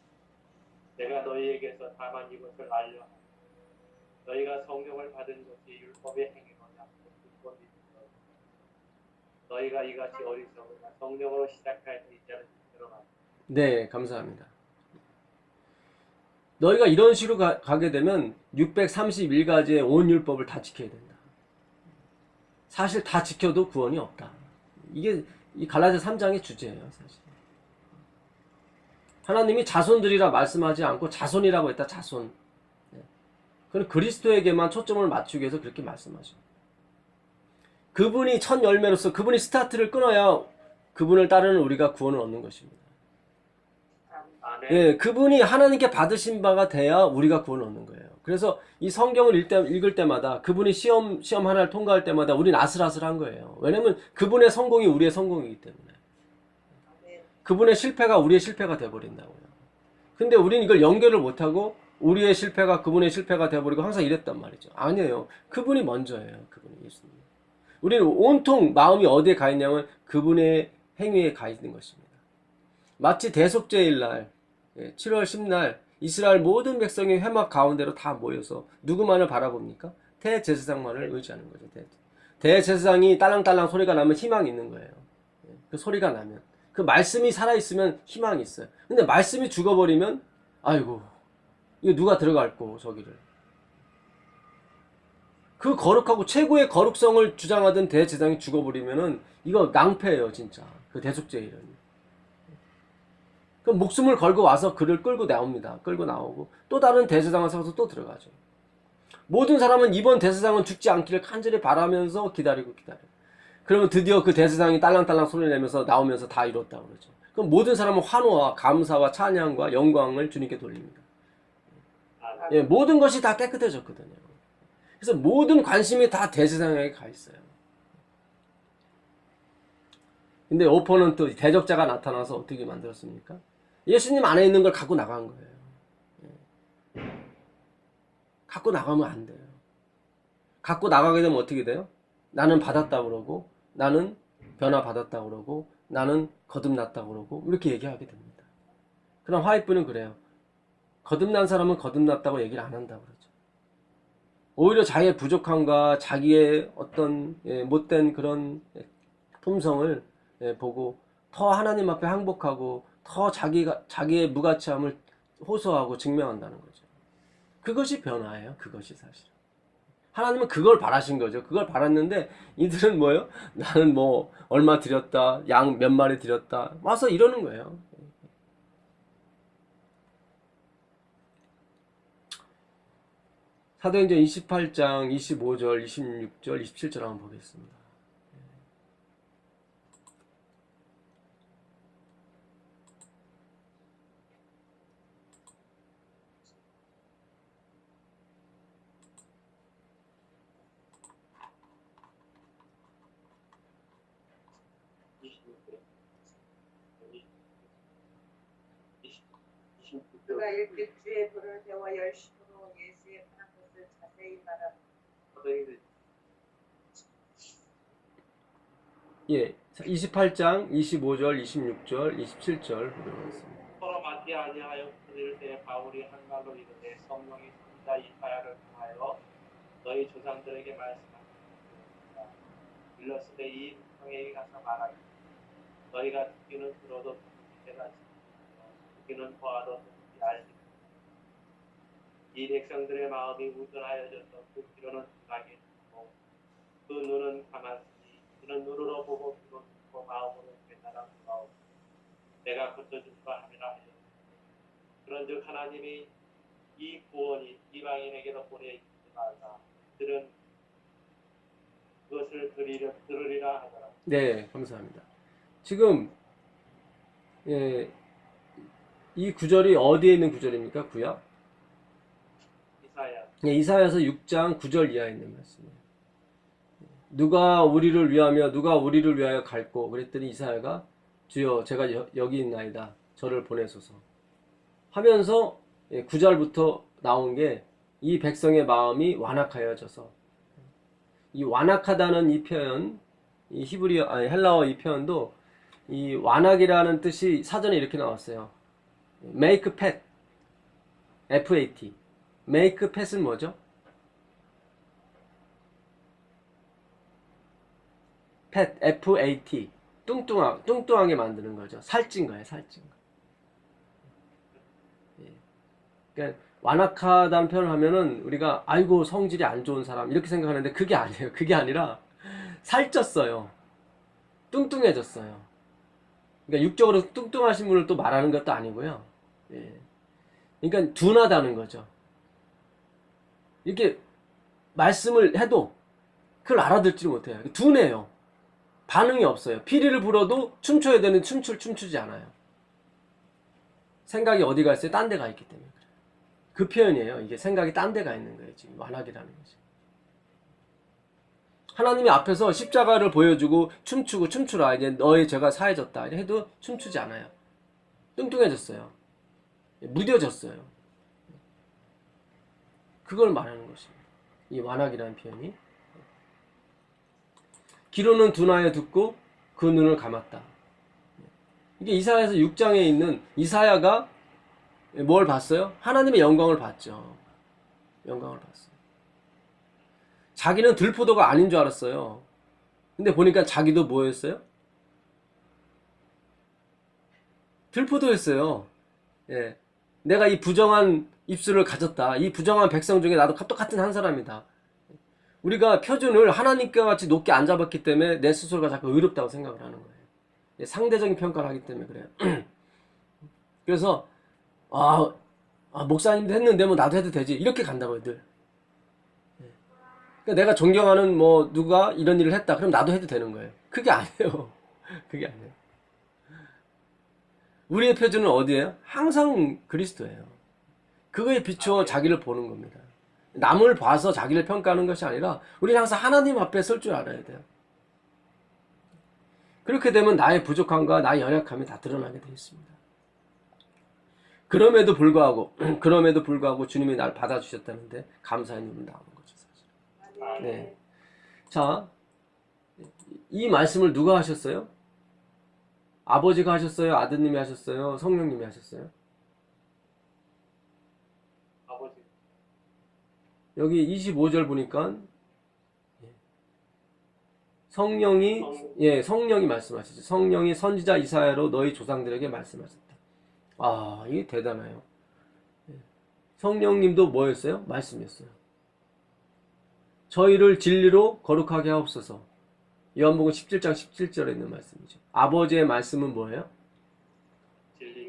Speaker 2: 내가 너희에게서 다만 이것을 알려 하노니 너희가 성령을 받은 것이 율법의 행위거냐 율법이 있어 너희가 이같이 어리석으나 성령으로 시작하여서 이제는 들어가라.
Speaker 1: 네, 감사합니다. 너희가 이런 식으로 가게 되면 631가지의 온 율법을 다 지켜야 된다. 사실 다 지켜도 구원이 없다. 이게 이 갈라디아 3장의 주제예요, 사실. 하나님이 자손들이라 말씀하지 않고 자손이라고 했다, 자손. 그건 그리스도에게만 초점을 맞추기 위해서 그렇게 말씀하죠. 그분이 첫 열매로서 그분이 스타트를 끊어야 그분을 따르는 우리가 구원을 얻는 것입니다.
Speaker 2: 아멘.
Speaker 1: 예, 그분이 하나님께 받으신 바가 돼야 우리가 구원을 얻는 거예요. 그래서 이 성경을 읽을 때마다 그분이 시험 하나를 통과할 때마다 우리는 아슬아슬한 거예요. 왜냐면 그분의 성공이 우리의 성공이기 때문에. 그분의 실패가 우리의 실패가 돼버린다고요. 근데 우리는 이걸 연결을 못하고 우리의 실패가 그분의 실패가 돼버리고 항상 이랬단 말이죠. 아니에요. 그분이 먼저예요. 그분이 예수님. 우리는 온통 마음이 어디에 가 있냐면 그분의 행위에 가 있는 것입니다. 마치 대속죄일 날 7월 10날 이스라엘 모든 백성이 회막 가운데로 다 모여서 누구만을 바라봅니까? 대제사장만을 의지하는 거죠. 대제사장이 딸랑딸랑 소리가 나면 희망이 있는 거예요. 그 소리가 나면 그 말씀이 살아있으면 희망이 있어요. 근데 말씀이 죽어버리면 아이고 이거 누가 들어갈꼬 저기를. 그 거룩하고 최고의 거룩성을 주장하던 대제사장이 죽어버리면은 이거 낭패예요 진짜. 그 대속죄일은. 그럼 목숨을 걸고 와서 그를 끌고 나옵니다. 끌고 나오고 또 다른 대제사장을 세워서 또 들어가죠. 모든 사람은 이번 대제사장은 죽지 않기를 간절히 바라면서 기다리고. 그러면 드디어 그 대제사장이 딸랑딸랑 소리 내면서 나오면서 다 이뤘다고 그러죠. 그럼 모든 사람은 환호와 감사와 찬양과 영광을 주님께 돌립니다. 예, 모든 것이 다 깨끗해졌거든요. 그래서 모든 관심이 다 대제사장에게 가 있어요. 근데 오퍼넌트 대적자가 나타나서 어떻게 만들었습니까? 예수님 안에 있는 걸 갖고 나간 거예요. 갖고 나가면 안 돼요. 갖고 나가게 되면 어떻게 돼요? 나는 받았다 그러고 나는 변화 받았다 그러고 나는 거듭났다 그러고 이렇게 얘기하게 됩니다. 그럼 화이트는 그래요. 거듭난 사람은 거듭났다고 얘기를 안 한다 그러죠. 오히려 자기의 부족함과 자기의 어떤 못된 그런 품성을 보고 더 하나님 앞에 항복하고 더 자기의 무가치함을 호소하고 증명한다는 거죠. 그것이 변화예요. 그것이 사실. 하나님은 그걸 바라신 거죠. 그걸 바랐는데 이들은 뭐예요? 나는 뭐 얼마 드렸다, 양 몇 마리 드렸다, 와서 이러는 거예요. 사도행전 28장 25절, 26절, 27절 한번 보겠습니다.
Speaker 3: 그가 일찍 주의 불을 배워 열심으로 예수의 하는 것을 자세히 말하고
Speaker 1: 예, 28장 25절, 26절, 27절 보도록 하겠습니다.
Speaker 2: 서로 맞지 아니하여 그들 때 바울이 한말로 이르되 성령이 선자 이사야를 통하여 너희 조상들에게 말씀하셨다. 일러스되 이 성에게 가서 말하기 너희가 듣기는 들어도 듣지 않지 듣기는 보아도 듣지 알지 이 백성들의 마음이 우둔하여져서 그 귀로는 듣게 듣고 그 눈은 감았으니 그는 눈으로 보고 귀로 듣고 마음으로 깨달아 돌아오고 내가 고쳐줄까 함이라 하였으니 그런즉 하나님이 이 구원이 이방인에게도 보내지 말라 그들은 그것을 들으리라 하더라.
Speaker 1: 네, 감사합니다. 지금 이 구절이 어디에 있는 구절입니까? 구약?
Speaker 2: 이사야.
Speaker 1: 네, 이사야서 6장 9절 이하에 있는 말씀이에요. 누가 우리를 위하여 갈꼬 그랬더니 이사야가 주여 제가 여기 있나이다 저를 보내소서 하면서 9절부터 나온 게 이 백성의 마음이 완악하여져서 이 완악하다는 이 표현 이 헬라어 이 표현도 이 완악이라는 뜻이 사전에 이렇게 나왔어요. make fat FAT make fat은 뭐죠? fat FAT 뚱뚱하게 만드는 거죠. 살찐 거예요. 살찐 거. 예. 그러니까 완악하다는 표현을 하면은 우리가 아이고 성질이 안 좋은 사람 이렇게 생각하는데 그게 아니에요. 그게 아니라 살쪘어요. 뚱뚱해졌어요. 그러니까 육적으로 뚱뚱하신 분을 또 말하는 것도 아니고요. 예. 그러니까 둔하다는 거죠. 이렇게 말씀을 해도 그걸 알아듣지 못해요. 둔해요. 반응이 없어요. 피리를 불어도 춤춰야 되는 춤추지 않아요. 생각이 어디 가 있어요? 딴 데 가 있기 때문에 그래요. 그 표현이에요. 이게 생각이 딴 데 가 있는 거예요. 지금 완악이라는 거죠. 하나님이 앞에서 십자가를 보여주고 춤추고 춤추라 이제 너의 죄가 사해졌다 해도 춤추지 않아요. 뚱뚱해졌어요. 무뎌졌어요. 그걸 말하는 것입니다. 이 완악이라는 표현이. 귀로는 둔하여 듣고 그 눈을 감았다. 이게 이사야에서 6장에 있는 이사야가 뭘 봤어요? 하나님의 영광을 봤죠. 영광을 봤어요. 자기는 들포도가 아닌 줄 알았어요. 근데 보니까 자기도 뭐였어요? 들포도였어요. 예. 내가 이 부정한 입술을 가졌다. 이 부정한 백성 중에 나도 똑같은 한 사람이다. 우리가 표준을 하나님과 같이 높게 안 잡았기 때문에 내 스스로가 자꾸 의롭다고 생각을 하는 거예요. 예, 상대적인 평가를 하기 때문에 그래요. 그래서 목사님도 했는데 뭐 나도 해도 되지 이렇게 간다고요 늘. 그러니까 내가 존경하는 뭐 누가 이런 일을 했다 그럼 나도 해도 되는 거예요. 그게 아니에요. 그게 아니에요. 우리의 표준은 어디예요? 항상 그리스도예요. 그거에 비추어 자기를 보는 겁니다. 남을 봐서 자기를 평가하는 것이 아니라 우리는 항상 하나님 앞에 설 줄 알아야 돼요. 그렇게 되면 나의 부족함과 나의 연약함이 다 드러나게 되어 있습니다. 그럼에도 불구하고 주님이 날 받아주셨다는데 감사의 눈물 나오는 거죠. 사실. 네. 자, 이 말씀을 누가 하셨어요? 아버지가 하셨어요? 아드님이 하셨어요? 성령님이 하셨어요?
Speaker 2: 아버지.
Speaker 1: 여기 25절 보니까 성령이 말씀하시죠. 성령이 선지자 이사야로 너희 조상들에게 말씀하셨다. 이게 대단해요. 성령님도 뭐였어요? 말씀이었어요. 저희를 진리로 거룩하게 하옵소서. 요한복음 17장 17절에 있는 말씀이죠. 아버지의 말씀은 뭐예요?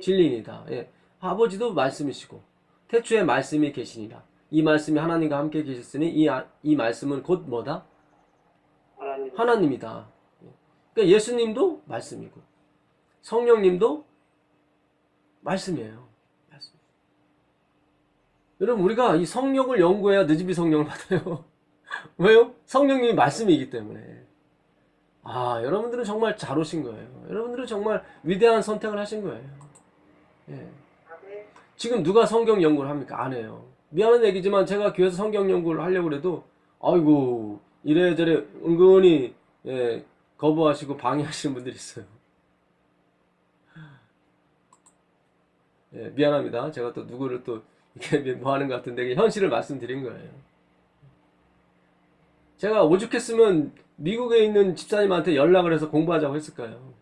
Speaker 1: 진리입니다. 예. 아버지도 말씀이시고 태초에 말씀이 계시니라. 이 말씀이 하나님과 함께 계셨으니 이 말씀은 곧 뭐다? 하나님이다. 그러니까 예수님도 말씀이고 성령님도 말씀이에요. 말씀. 여러분 우리가 이 성령을 연구해야 느지비 성령을 받아요. 왜요? 성령님이 말씀이기 때문에. 여러분들은 정말 잘 오신 거예요. 여러분들은 정말 위대한 선택을 하신 거예요. 예. 지금 누가 성경 연구를 합니까? 안 해요. 미안한 얘기지만 제가 교회에서 성경 연구를 하려고 해도 아이고 이래저래 은근히 거부하시고 방해하시는 분들이 있어요. 미안합니다. 제가 또 누구를 또 이렇게 뭐 하는 것 같은데 현실을 말씀드린 거예요. 제가 오죽했으면 미국에 있는 집사님한테 연락을 해서 공부하자고 했을까요?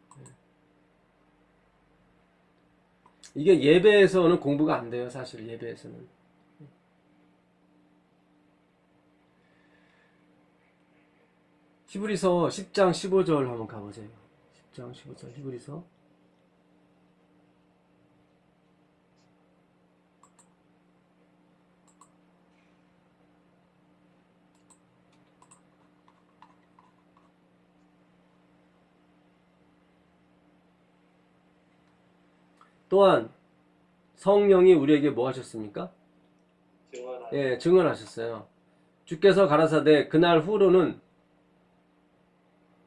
Speaker 1: 이게 예배에서는 공부가 안 돼요. 사실 예배에서는. 히브리서 10장 15절 한번 가보세요. 10장 15절 히브리서. 또한 성령이 우리에게 뭐 하셨습니까? 증언하셨어요. 주께서 가라사대 그날 후로는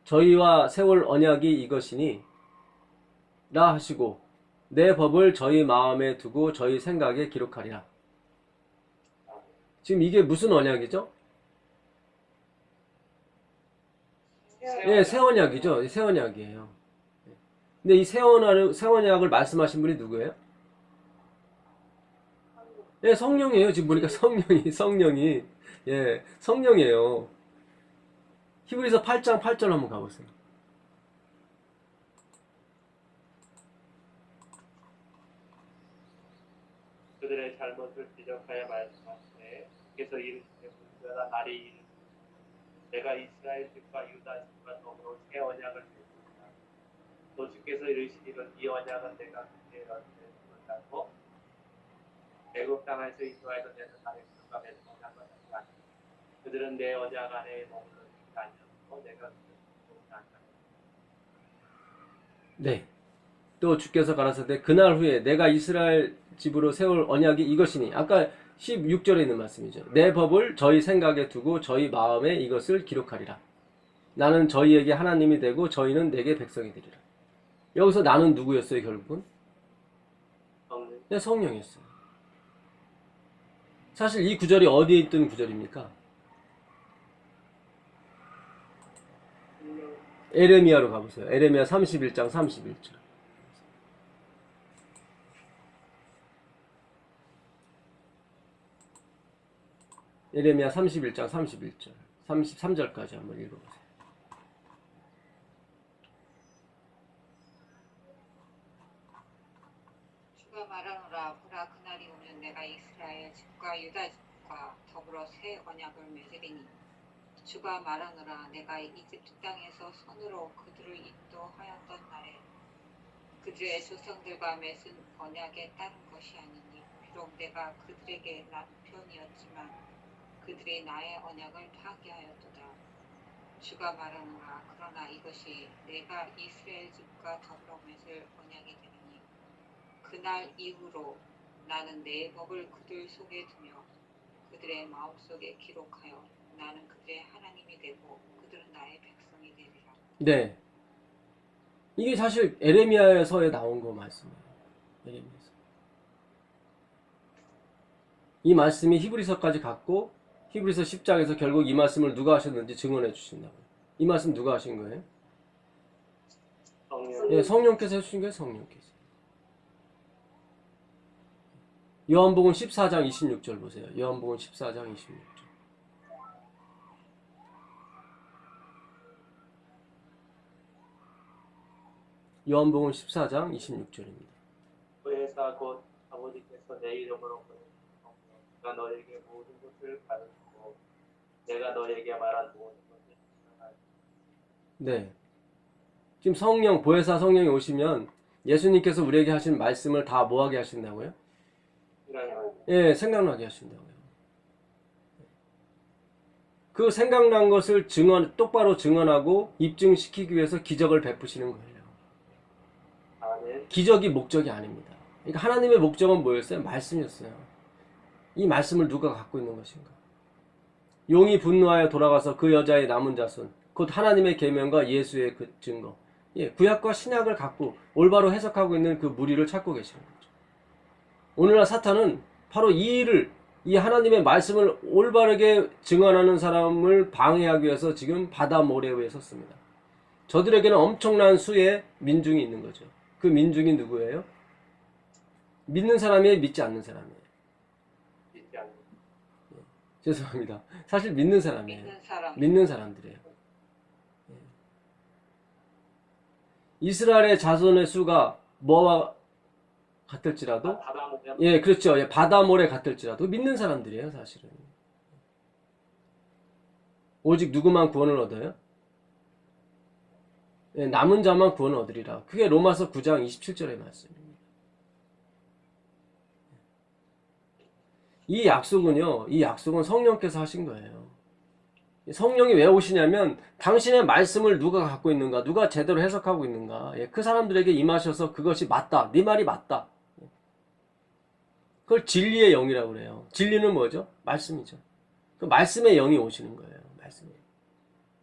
Speaker 1: 저희와 세울 언약이 이것이니 라 하시고 내 법을 저희 마음에 두고 저희 생각에 기록하리라. 지금 이게 무슨 언약이죠? 새 언약이죠. 새 언약이에요. 근데 이 새 언약을 말씀하신 분이 누구예요? 성령이에요. 지금 보니까 성령이 성령이에요. 히브리서 8장 8절 한번 가보세요.
Speaker 2: 그들의 잘못을 대적하여 말씀하시되 주께서 이르시되 볼지어다 날이 이르시되 내가 이스라엘 집과 유다 집과 더불어 새 언약을 맺으리라. 또 주께서 이르시기를 이 언약은 내가 그때 너희를 붙잡고 애굽 땅에서 인도하여던 내는 나의 백성과 맺은 언약과 같다. 그들은 내 언약 안에 머무르지 아니하고 내가 그들을 붙잡지 않다.
Speaker 1: 네. 또 주께서 가라사대 그날 후에 내가 이스라엘 집으로 세울 언약이 이것이니 아까 16절에 있는 말씀이죠. 내 법을 저희 생각에 두고 저희 마음에 이것을 기록하리라. 나는 저희에게 하나님이 되고 저희는 내게 백성이 되리라. 여기서 나는 누구였어요 결국은?
Speaker 2: 성령.
Speaker 1: 네, 성령이었어요. 사실 이 구절이 어디에 있던 구절입니까? 에레미야로 가보세요. 에레미야 31장 31절. 에레미야 31장 31절 33절까지 한번 읽어보세요.
Speaker 4: 주가 말하노라 보라 그날이 오면 내가 이스라엘 집과 유다 집과 더불어 새 언약을 맺으리니 주가 말하노라 내가 이집트 땅에서 손으로 그들을 인도하였던 날에 그들의 조상들과 맺은 언약에 따른 것이 아니니 비록 내가 그들에게 남편이었지만 그들이 나의 언약을 파기하였도다. 주가 말하노라 그러나 이것이 내가 이스라엘 집과 더불어 맺을 언약이 되리니 그날 이후로 나는 내 법을 그들 속에 두며 그들의 마음속에 기록하여 나는 그들의 하나님이 되고 그들은 나의 백성이 되리라.
Speaker 1: 네, 이게 사실 에레미야서에 나온 거 말씀이에요. 에레미야서. 이 말씀이 히브리서까지 갔고 히브리서 10장에서 결국 이 말씀을 누가 하셨는지 증언해 주신다고요. 이 말씀 누가 하신 거예요?
Speaker 2: 성령.
Speaker 1: 네, 성령께서 해주신 거예요. 성령께서. 요한복음 14장 26절 보세요. 요한복음 14장 26절. 요한복음 14장 26절입니다.
Speaker 2: 회사 곧 아버지께서 내 이름으로 보내신 성령 내가 너에게 모든 것을 가르치고 내가 너에게 말한 모든 것을 지켜하리라.
Speaker 1: 네. 지금 성령, 보혜사 성령이 오시면 예수님께서 우리에게 하신 말씀을 다 뭐하게 하신다고요? 예, 생각나게 하신다고요. 그 생각난 것을 똑바로 증언하고 입증시키기 위해서 기적을 베푸시는 거예요.
Speaker 2: 아멘.
Speaker 1: 기적이 목적이 아닙니다. 그러니까 하나님의 목적은 뭐였어요? 말씀이었어요. 이 말씀을 누가 갖고 있는 것인가? 용이 분노하여 돌아가서 그 여자의 남은 자손, 곧 하나님의 계명과 예수의 그 증거, 예, 구약과 신약을 갖고 올바로 해석하고 있는 그 무리를 찾고 계시는 거죠. 오늘날 사탄은 바로 이 하나님의 말씀을 올바르게 증언하는 사람을 방해하기 위해서 지금 바다 모래 위에 섰습니다. 저들에게는 엄청난 수의 민중이 있는 거죠. 그 민중이 누구예요? 믿는 사람이에요? 믿지 않는 사람이에요?
Speaker 2: 믿지 않는.
Speaker 1: 죄송합니다. 사실 믿는 사람이에요. 믿는 사람들이에요. 이스라엘의 자손의 수가 뭐와 같을지라도,
Speaker 2: 바다 모래.
Speaker 1: 예, 그렇죠. 예, 바다 모래 같을지라도 믿는 사람들이에요, 사실은. 오직 누구만 구원을 얻어요? 예, 남은 자만 구원을 얻으리라. 그게 로마서 9장 27절의 말씀입니다. 이 약속은 성령께서 하신 거예요. 성령이 왜 오시냐면 당신의 말씀을 누가 갖고 있는가, 누가 제대로 해석하고 있는가, 예, 그 사람들에게 임하셔서 그것이 맞다, 네 말이 맞다. 그걸 진리의 영이라고 그래요. 진리는 뭐죠? 말씀이죠. 그 말씀의 영이 오시는 거예요. 말씀이.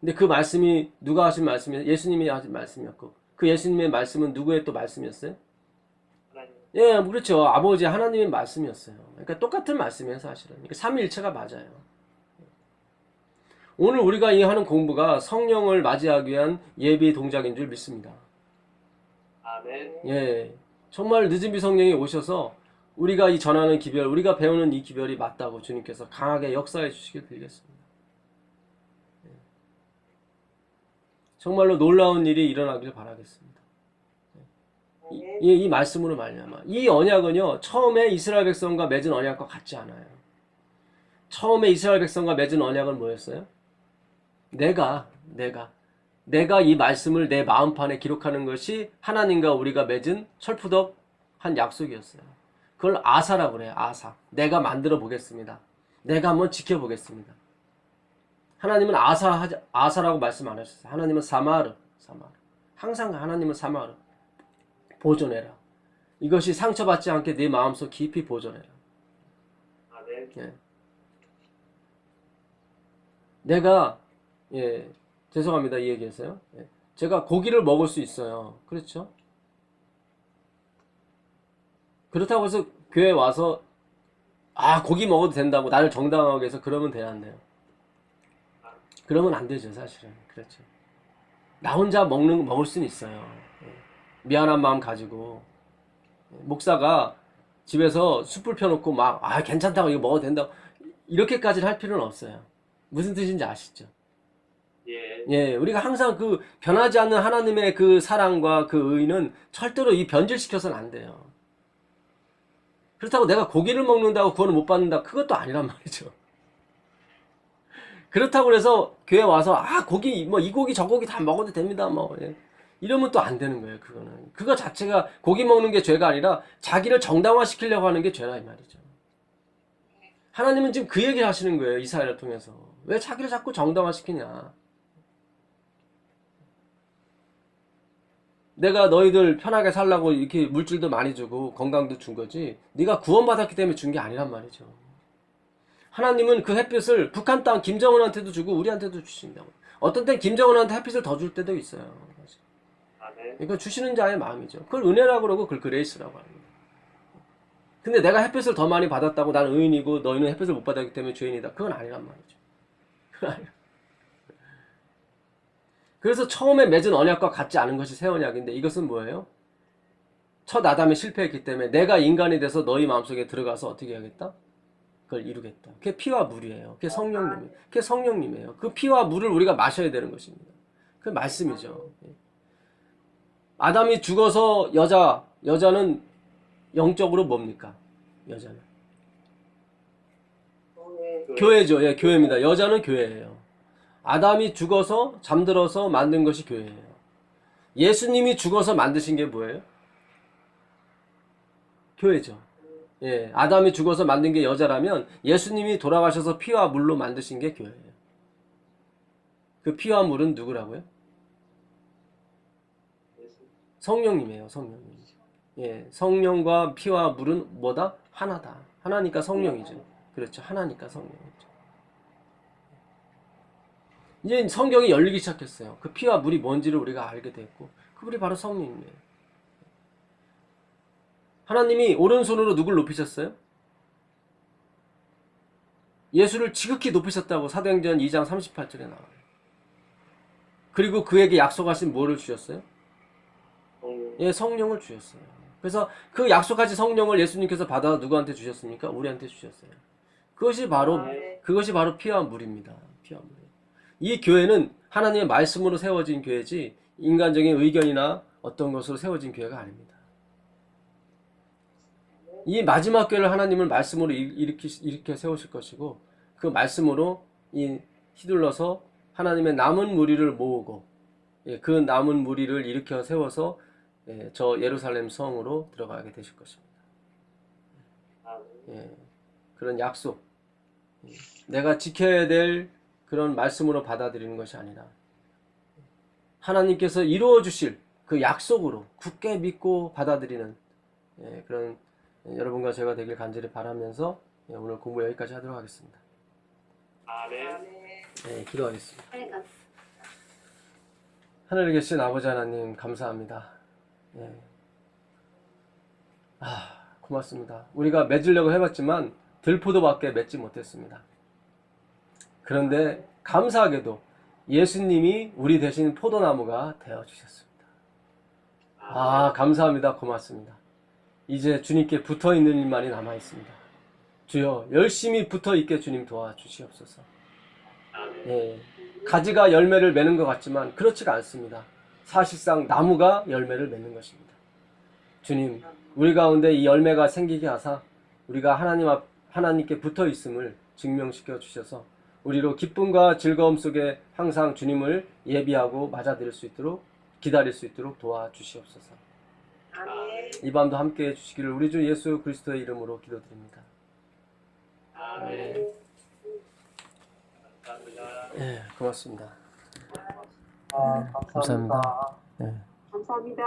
Speaker 1: 근데 그 말씀이 누가 하신 말씀이에요? 예수님이 하신 말씀이었고, 그 예수님의 말씀은 누구의 또 말씀이었어요?
Speaker 2: 하나님.
Speaker 1: 예, 그렇죠. 아버지 하나님의 말씀이었어요. 그러니까 똑같은 말씀이에요, 사실은. 그러니까 삼위일체가 맞아요. 오늘 우리가 이 하는 공부가 성령을 맞이하기 위한 예비 동작인 줄 믿습니다.
Speaker 2: 아멘.
Speaker 1: 예, 정말 늦은비 성령이 오셔서 우리가 이 전하는 기별, 우리가 배우는 이 기별이 맞다고 주님께서 강하게 역사해 주시길 빌겠습니다. 정말로 놀라운 일이 일어나길 바라겠습니다. 이 말씀으로 말미암아. 이 언약은요, 처음에 이스라엘 백성과 맺은 언약과 같지 않아요. 처음에 이스라엘 백성과 맺은 언약은 뭐였어요? 내가 이 말씀을 내 마음판에 기록하는 것이 하나님과 우리가 맺은 철푸덕한 약속이었어요. 그걸 아사라고 그래요. 아사. 내가 만들어 보겠습니다. 내가 한번 지켜보겠습니다. 하나님은 아사라고 말씀 안 하셨어요. 하나님은 사마르. 항상 하나님은 사마르. 보존해라. 이것이 상처받지 않게 네 마음속 깊이 보존해라. 예. 내가 죄송합니다. 이 얘기했어요. 제가 고기를 먹을 수 있어요. 그렇죠? 그렇다고 해서 교회 와서 고기 먹어도 된다고 나를 정당하게 해서 그러면 돼야 안 돼요. 그러면 안 되죠, 사실은. 그렇죠. 나 혼자 먹을 수는 있어요. 미안한 마음 가지고 목사가 집에서 숯불 펴놓고 괜찮다고 이거 먹어도 된다고 이렇게까지는 할 필요는 없어요. 무슨 뜻인지 아시죠? 예, 우리가 항상 그 변하지 않는 하나님의 그 사랑과 그 의는 절대로 이 변질시켜서는 안 돼요. 그렇다고 내가 고기를 먹는다고 구원을 못 받는다, 그것도 아니란 말이죠. 그렇다고 해서 교회 와서 고기 이 고기 저 고기 다 먹어도 됩니다 이러면 또 안 되는 거예요. 그거 자체가 고기 먹는 게 죄가 아니라 자기를 정당화시키려고 하는 게 죄라 이 말이죠. 하나님은 지금 그 얘기를 하시는 거예요. 이사야를 통해서. 왜 자기를 자꾸 정당화시키냐. 내가 너희들 편하게 살라고 이렇게 물질도 많이 주고 건강도 준 거지, 네가 구원받았기 때문에 준 게 아니란 말이죠. 하나님은 그 햇빛을 북한 땅 김정은한테도 주고 우리한테도 주신다고. 어떤 땐 김정은한테 햇빛을 더 줄 때도 있어요. 이거 주시는 자의 마음이죠. 그걸 은혜라고 그러고 그걸 그레이스라고 합니다. 근데 내가 햇빛을 더 많이 받았다고 나는 의인이고 너희는 햇빛을 못 받았기 때문에 죄인이다, 그건 아니란 말이죠. 그건 아니라. 그래서 처음에 맺은 언약과 같지 않은 것이 새 언약인데, 이것은 뭐예요? 첫 아담이 실패했기 때문에 내가 인간이 돼서 너희 마음속에 들어가서 어떻게 하겠다? 그걸 이루겠다. 그게 피와 물이에요. 그게 성령님이에요. 그 피와 물을 우리가 마셔야 되는 것입니다. 그 말씀이죠. 아담이 죽어서 여자는 영적으로 뭡니까? 여자는 교회죠. 예, 교회입니다. 여자는 교회예요. 아담이 죽어서 잠들어서 만든 것이 교회예요. 예수님이 죽어서 만드신 게 뭐예요? 교회죠. 예, 아담이 죽어서 만든 게 여자라면 예수님이 돌아가셔서 피와 물로 만드신 게 교회예요. 그 피와 물은 누구라고요? 성령님이에요. 성령님. 예, 성령과 피와 물은 뭐다? 하나다. 하나니까 성령이죠. 그렇죠. 하나니까 성령이죠. 이제 성경이 열리기 시작했어요. 그 피와 물이 뭔지를 우리가 알게 됐고, 그분이 바로 성령님이에요. 하나님이 오른손으로 누굴 높이셨어요? 예수를 지극히 높이셨다고 사도행전 2장 38절에 나와요. 그리고 그에게 약속하신 뭐를 주셨어요? 예, 성령을 주셨어요. 그래서 그 약속하신 성령을 예수님께서 받아 누구한테 주셨습니까? 우리한테 주셨어요. 그것이 바로 피와 물입니다. 피와 물. 이 교회는 하나님의 말씀으로 세워진 교회지 인간적인 의견이나 어떤 것으로 세워진 교회가 아닙니다. 이 마지막 교회를 하나님은 말씀으로 일으켜 세우실 것이고, 그 말씀으로 휘둘러서 하나님의 남은 무리를 모으고, 그 남은 무리를 일으켜 세워서 저 예루살렘 성으로 들어가게 되실 것입니다. 그런 약속, 내가 지켜야 될 그런 말씀으로 받아들이는 것이 아니라 하나님께서 이루어 주실 그 약속으로 굳게 믿고 받아들이는 그런 여러분과 제가 되길 간절히 바라면서 오늘 공부 여기까지 하도록 하겠습니다.
Speaker 2: 아멘.
Speaker 1: 기도하겠습니다. 하늘에 계신 아버지 하나님, 감사합니다. 고맙습니다. 우리가 맺으려고 해봤지만 들포도밖에 맺지 못했습니다. 그런데 감사하게도 예수님이 우리 대신 포도나무가 되어주셨습니다. 감사합니다. 고맙습니다. 이제 주님께 붙어있는 일만이 남아있습니다. 주여, 열심히 붙어있게 주님 도와주시옵소서. 가지가 열매를 맺는 것 같지만 그렇지가 않습니다. 사실상 나무가 열매를 맺는 것입니다. 주님, 우리 가운데 이 열매가 생기게 하사 우리가 하나님께 붙어 있음을 증명시켜 주셔서 우리로 기쁨과 즐거움 속에 항상 주님을 예비하고 맞아들일 수 있도록 기다릴 수 있도록 도와주시옵소서.
Speaker 3: 아멘.
Speaker 1: 이 밤도 함께 해주시기를 우리 주 예수 그리스도의 이름으로 기도드립니다.
Speaker 2: 아멘. 감사합니다.
Speaker 1: 예, 고맙습니다.
Speaker 2: 감사합니다.
Speaker 1: 예.
Speaker 3: 감사합니다.